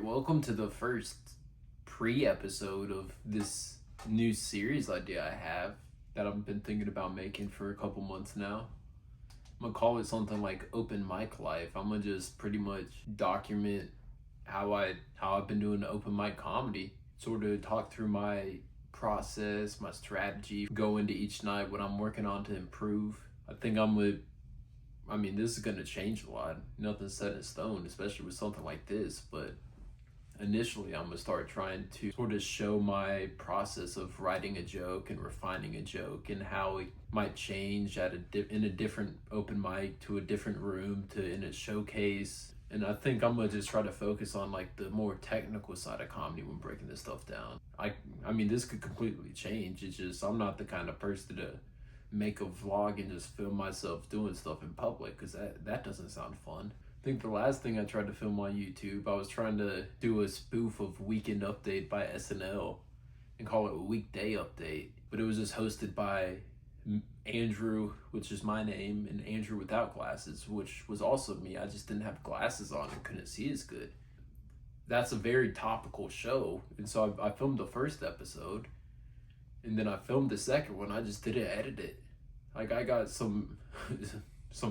welcome to the first pre-episode of this new series idea I have that I've been thinking about making for a couple months now. I'm gonna call it something like Open Mic Life. I'm gonna just pretty much document how I've been doing open mic comedy, sort of talk through my process, my strategy, go into each night what I'm working on to improve. This is gonna change a lot. Nothing's set in stone, especially with something like this, but initially I'm gonna start trying to sort of show my process of writing a joke and refining a joke and how it might change in a different open mic to a different room to in a showcase. And I think I'm gonna just try to focus on like the more technical side of comedy when breaking this stuff down. This could completely change. It's just I'm not the kind of person to make a vlog and just film myself doing stuff in public, because that doesn't sound fun. I think the last thing I tried to film on YouTube, I was trying to do a spoof of Weekend Update by SNL and call it Weekday Update, but it was just hosted by Andrew, which is my name, and Andrew without glasses, which was also me. I just didn't have glasses on and couldn't see as good. That's a very topical show, and so I filmed the first episode, and then I filmed the second one. I just didn't edit it. Like, I got some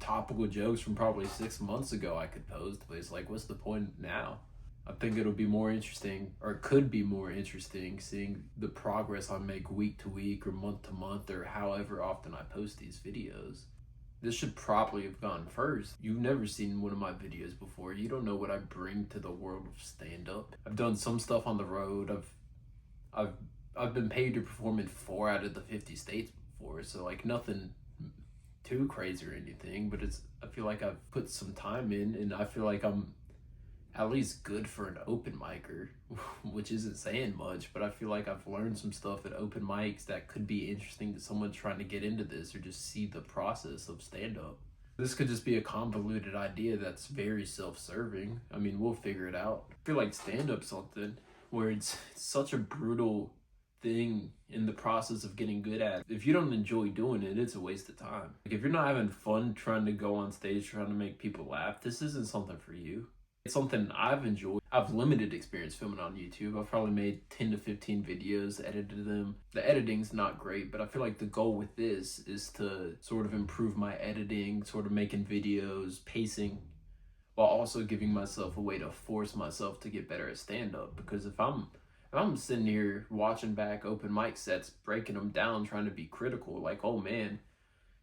topical jokes from probably 6 months ago I could post, but it's like, what's the point now? I think it'll be more interesting, or it could be more interesting, seeing the progress I make week to week or month to month or however often I post these videos. This should probably have gone first. You've never seen one of my videos before. You don't know what I bring to the world of stand-up. I've done some stuff on the road. I've been paid to perform in 4 out of the 50 states before, so like nothing too crazy or anything, but I feel like I've put some time in, and I feel like I'm at least good for an open micer, which isn't saying much, but I feel like I've learned some stuff at open mics that could be interesting to someone trying to get into this or just see the process of stand-up. This could just be a convoluted idea that's very self-serving. We'll figure it out. I feel like stand-up's something where it's such a brutal thing in the process of getting good at. If you don't enjoy doing it, it's a waste of time. Like, if you're not having fun trying to go on stage, trying to make people laugh, this isn't something for you. It's something I've enjoyed. I've limited experience filming on YouTube. I've probably made 10 to 15 videos, edited them. The editing's not great, but I feel like the goal with this is to sort of improve my editing, sort of making videos, pacing, while also giving myself a way to force myself to get better at stand-up. Because if I'm sitting here watching back open mic sets, breaking them down, trying to be critical, like, oh man,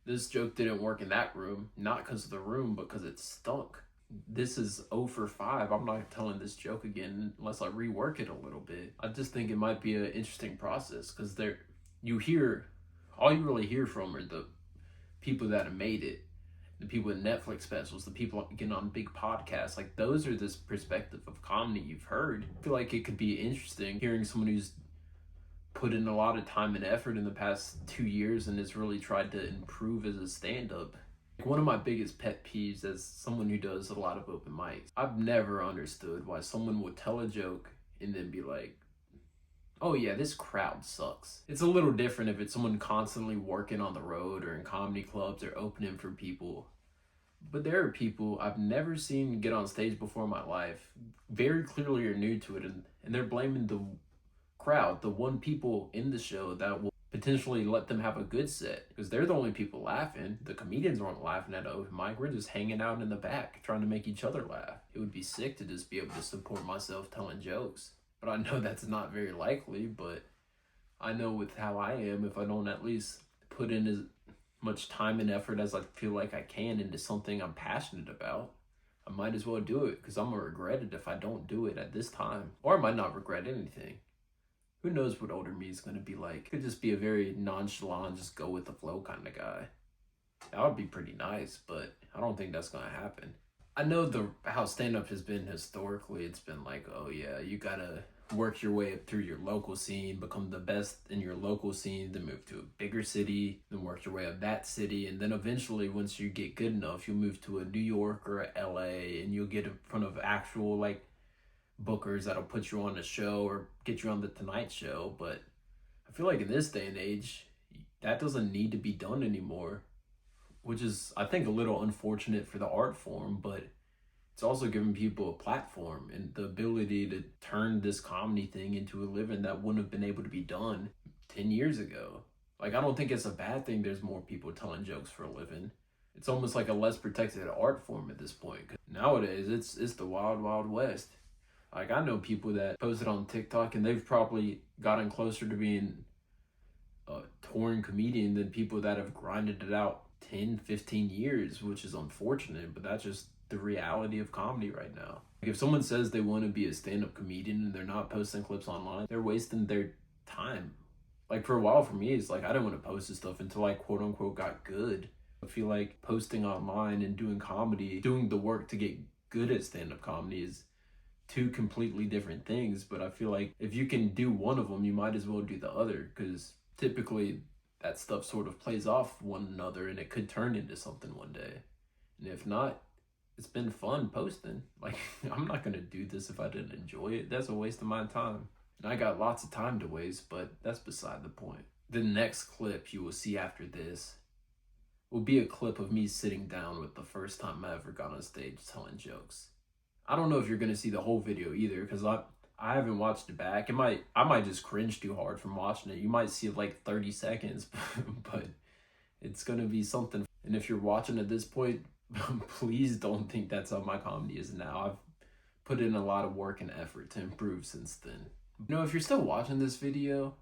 this joke didn't work in that room, not because of the room, but because it stunk. This is 0 for 5. I'm not telling this joke again unless I rework it a little bit. I just think it might be an interesting process, because all you really hear from are the people that have made it, the people in Netflix specials, the people getting on big podcasts. Like, those are this perspective of comedy you've heard. I feel like it could be interesting hearing someone who's put in a lot of time and effort in the past 2 years and has really tried to improve as a stand-up. One of my biggest pet peeves as someone who does a lot of open mics, I've never understood why someone would tell a joke and then be like, oh yeah, this crowd sucks. It's a little different if it's someone constantly working on the road or in comedy clubs or opening for people. But there are people I've never seen get on stage before in my life, very clearly are new to it, and they're blaming the crowd, the one people in the show that will potentially let them have a good set, because they're the only people laughing. The comedians aren't laughing at an open mic. We're just hanging out in the back trying to make each other laugh. It would be sick to just be able to support myself telling jokes. But I know that's not very likely, but I know with how I am, if I don't at least put in as much time and effort as I feel like I can into something I'm passionate about, I might as well do it, because I'm going to regret it if I don't do it at this time. Or I might not regret anything. Who knows what older me is going to be like. Could just be a very nonchalant, just go with the flow kind of guy. That would be pretty nice, but I don't think that's going to happen. I know how stand-up has been historically. It's been like, oh yeah, you gotta work your way up through your local scene, become the best in your local scene, then move to a bigger city, then work your way up that city, and then eventually, once you get good enough, you'll move to a New York or a LA, and you'll get in front of actual like bookers that'll put you on a show or get you on the Tonight Show. But I feel like in this day and age, that doesn't need to be done anymore, which is, I think, a little unfortunate for the art form, but It's also giving people a platform and the ability to turn this comedy thing into a living that wouldn't have been able to be done 10 years ago. Like, I don't think it's a bad thing there's more people telling jokes for a living. It's almost like a less protected art form at this point. 'Cause nowadays, it's the wild, wild west. Like, I know people that posted on TikTok and they've probably gotten closer to being a touring comedian than people that have grinded it out 10, 15 years, which is unfortunate, but that's just the reality of comedy right now. Like, if someone says they want to be a stand-up comedian and they're not posting clips online, they're wasting their time. Like, for a while for me, it's like I didn't want to post this stuff until I quote unquote got good. I feel like posting online and doing comedy, doing the work to get good at stand-up comedy is two completely different things. But I feel like if you can do one of them, you might as well do the other, because typically that stuff sort of plays off one another and it could turn into something one day. And if not, it's been fun posting. Like, I'm not gonna do this if I didn't enjoy it. That's a waste of my time. And I got lots of time to waste, but that's beside the point. The next clip you will see after this will be a clip of me sitting down with the first time I ever got on stage telling jokes. I don't know if you're gonna see the whole video either, because I haven't watched it back. I might just cringe too hard from watching it. You might see like 30 seconds, but it's gonna be something. And if you're watching at this point, please don't think that's how my comedy is now. I've put in a lot of work and effort to improve since then. You know, if you're still watching this video,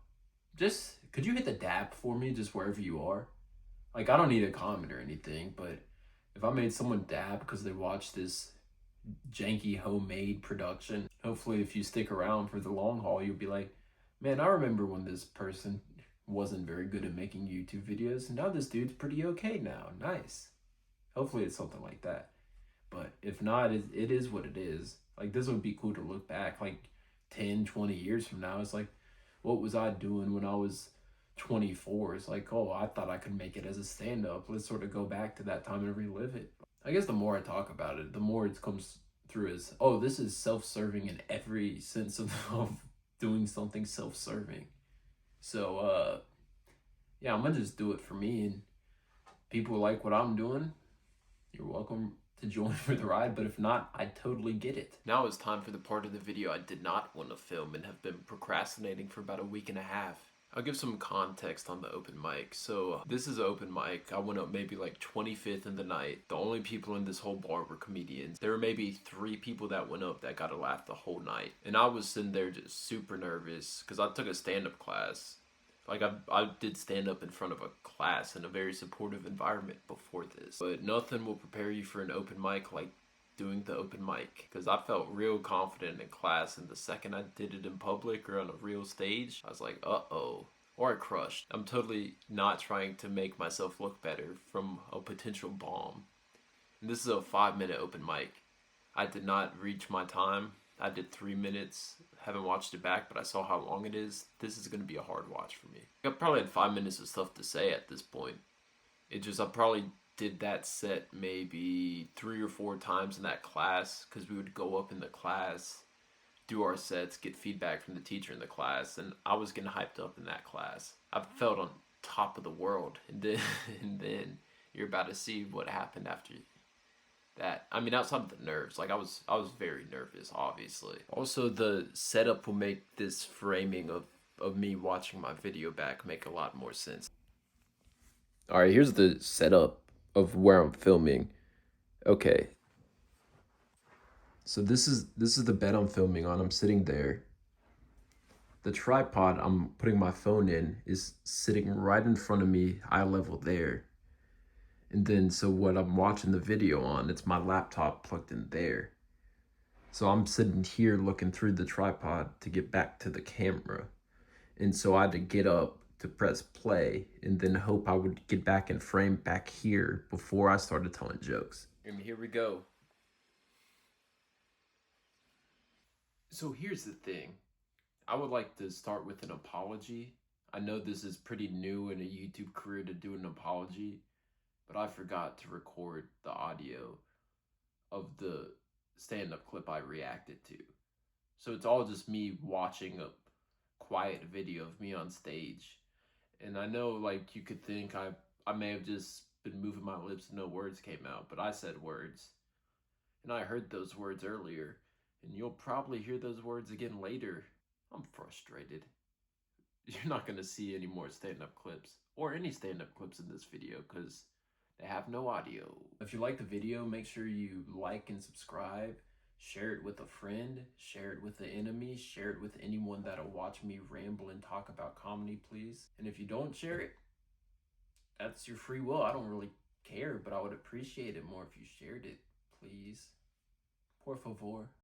just could you hit the dap for me just wherever you are? Like, I don't need a comment or anything, but if I made someone dab because they watched this janky homemade production, hopefully if you stick around for the long haul, you'll be like, man, I remember when this person wasn't very good at making YouTube videos, and now this dude's pretty okay now. Nice. Hopefully it's something like that. But if not, it is what it is. Like, this would be cool to look back like 10, 20 years from now. It's like, what was I doing when I was 24? It's like, oh, I thought I could make it as a stand-up. Let's sort of go back to that time and relive it. I guess the more I talk about it, the more it comes through as, oh, this is self-serving in every sense of doing something self-serving. So, yeah, I'm gonna just do it for me, and people like what I'm doing, you're welcome to join for the ride, but if not, I totally get it. Now it's time for the part of the video I did not want to film and have been procrastinating for about a week and a half. I'll give some context on the open mic. So this is open mic. I went up maybe like 25th in the night. The only people in this whole bar were comedians. There were maybe 3 people that went up that got a laugh the whole night. And I was sitting there just super nervous because I took a stand-up class. Like, I did stand up in front of a class in a very supportive environment before this. But nothing will prepare you for an open mic like doing the open mic. Because I felt real confident in class, and the second I did it in public or on a real stage, I was like, uh-oh. Or I crushed. I'm totally not trying to make myself look better from a potential bomb. And this is a 5-minute open mic. I did not reach my time. I did 3 minutes. Haven't watched it back, but I saw how long it is. This is going to be a hard watch for me. I probably had 5 minutes of stuff to say at this point. I probably did that set maybe 3 or 4 times in that class, because we would go up in the class, do our sets, get feedback from the teacher in the class, and I was getting hyped up in that class. I felt on top of the world, and then you're about to see what happened after that. I mean, outside of the nerves, like I was very nervous, obviously. Also, the setup will make this framing of me watching my video back make a lot more sense. All right, here's the setup of where I'm filming. Okay. So this is the bed I'm filming on. I'm sitting there. The tripod I'm putting my phone in is sitting right in front of me, eye level there. And then, so what I'm watching the video on, it's my laptop plugged in there. So I'm sitting here looking through the tripod to get back to the camera. And so I had to get up to press play and then hope I would get back in frame back here before I started telling jokes. And here we go. So here's the thing. I would like to start with an apology. I know this is pretty new in a YouTube career to do an apology, but I forgot to record the audio of the stand-up clip I reacted to. So it's all just me watching a quiet video of me on stage. And I know, like, you could think I may have just been moving my lips and no words came out, but I said words. And I heard those words earlier, and you'll probably hear those words again later. I'm frustrated. You're not going to see any more stand-up clips, or any stand-up clips in this video, because they have no audio. If you like the video, make sure you like and subscribe. Share it with a friend, share it with the enemy, share it with anyone that'll watch me ramble and talk about comedy, please. And if you don't share it, that's your free will. I don't really care, but I would appreciate it more if you shared it, please. Por favor.